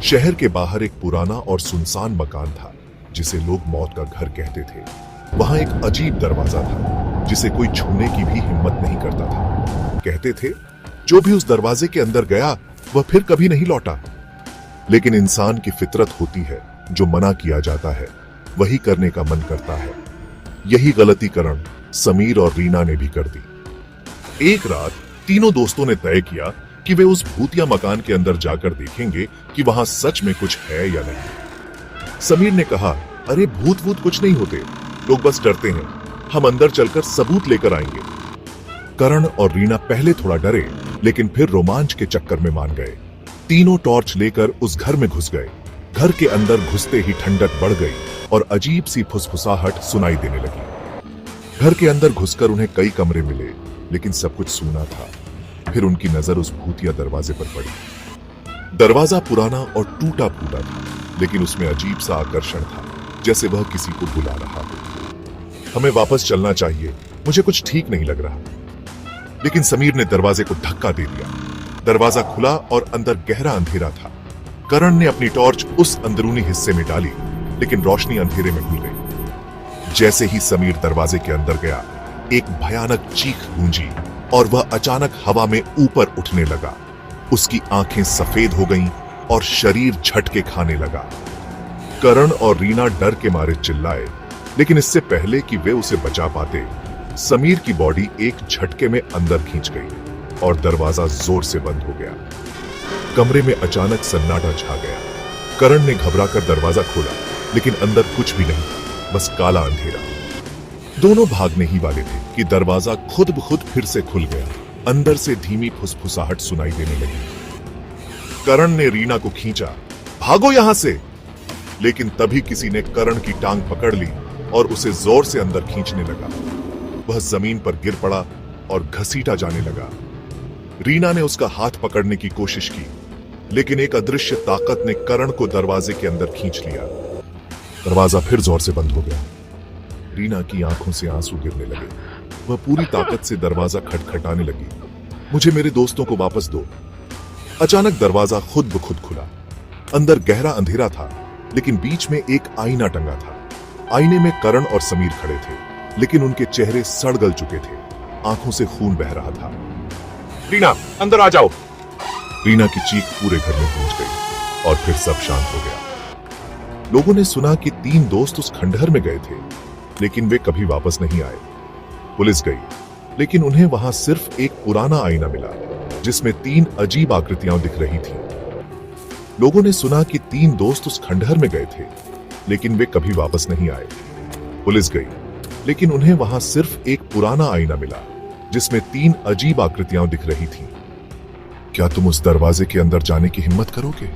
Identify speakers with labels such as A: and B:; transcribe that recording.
A: शहर के बाहर एक पुराना और सुनसान मकान था जिसे लोग मौत का घर कहते थे। वहां एक अजीब दरवाजा था जिसे कोई छूने की भी हिम्मत नहीं करता था। कहते थे जो भी उस दरवाजे के अंदर गया वह फिर कभी नहीं लौटा। लेकिन इंसान की फितरत होती है, जो मना किया जाता है वही करने का मन करता है। यही गलती करण, समीर और रीना ने भी कर दी। एक रात तीनों दोस्तों ने तय किया कि वे उस भूतिया मकान के अंदर जाकर देखेंगे कि वहां सच में कुछ है या नहीं। समीर ने कहा, अरे भूत वूत कुछ नहीं होते, लोग बस डरते हैं, हम अंदर चलकर सबूत लेकर आएंगे। करण और रीना पहले थोड़ा डरे, लेकिन फिर रोमांच के चक्कर में मान गए। तीनों टॉर्च लेकर उस घर में घुस गए। घर के अंदर घुसते ही ठंडक बढ़ गई और अजीब सी फुसफुसाहट सुनाई देने लगी। घर के अंदर घुसकर उन्हें कई कमरे मिले, लेकिन सब कुछ सूना था। फिर उनकी नजर उस भूतिया दरवाजे पर पड़ी। दरवाजा पुराना और टूटा फूटा था, लेकिन उसमें अजीब सा आकर्षण था, जैसे वह किसी को बुला रहा हो। हमें वापस चलना चाहिए, मुझे कुछ ठीक नहीं लग रहा। लेकिन समीर ने दरवाजे को धक्का दे दिया। दरवाजा खुला और अंदर गहरा अंधेरा था। करण ने अपनी टॉर्च उस अंदरूनी हिस्से में डाली, लेकिन रोशनी अंधेरे में घुल गई। जैसे ही समीर दरवाजे के अंदर गया, एक भयानक चीख गूंजी और वह अचानक हवा में ऊपर उठने लगा। उसकी आंखें सफेद हो गईं और शरीर झटके खाने लगा। करण और रीना डर के मारे चिल्लाए, लेकिन इससे पहले कि वे उसे बचा पाते, समीर की बॉडी एक झटके में अंदर खींच गई और दरवाजा जोर से बंद हो गया। कमरे में अचानक सन्नाटा छा गया। करण ने घबराकर दरवाजा खोला, लेकिन अंदर कुछ भी नहीं, बस काला अंधेरा। दोनों भागने ही वाले थे कि दरवाजा खुद ब खुद फिर से खुल गया। अंदर से धीमी फुसफुसाहट सुनाई देने लगी। करण ने रीना को खींचा, भागो यहां से। लेकिन तभी किसी ने करण की टांग पकड़ ली और उसे जोर से अंदर खींचने लगा। वह जमीन पर गिर पड़ा और घसीटा जाने लगा। रीना ने उसका हाथ पकड़ने की कोशिश की, लेकिन एक अदृश्य ताकत ने करण को दरवाजे के अंदर खींच लिया। दरवाजा फिर जोर से बंद हो गया। रीना की आंखों से आंसू गिरने लगे। वह पूरी ताकत से दरवाजा खटखटाने लगी, मुझे मेरे दोस्तों को वापस दो। अचानक दरवाजा खुद ब खुद खुला। अंदर गहरा अंधेरा था, लेकिन बीच में एक आईना टंगा था। आईने में करण और समीर खड़े थे, लेकिन उनके चेहरे सड़ गल चुके थे, आंखों से खून बह रहा था। रीना, अंदर आ जाओ। रीना की चीख पूरे घर में गूंज गई और फिर सब शांत हो गया। लोगों ने सुना कि 3 दोस्त उस खंडहर में गए थे, लेकिन वे कभी वापस नहीं आए। पुलिस गई, लेकिन उन्हें वहां सिर्फ एक पुराना आईना मिला, जिसमें 3 अजीब आकृतियां दिख रही थीं। लोगों ने सुना कि 3 दोस्त उस खंडहर में गए थे, लेकिन वे कभी वापस नहीं आए। पुलिस गई, लेकिन उन्हें वहां सिर्फ एक पुराना आईना मिला, जिसमें 3 अजीब आकृतियां दिख रही थीं। क्या तुम उस दरवाजे के अंदर जाने की हिम्मत करोगे?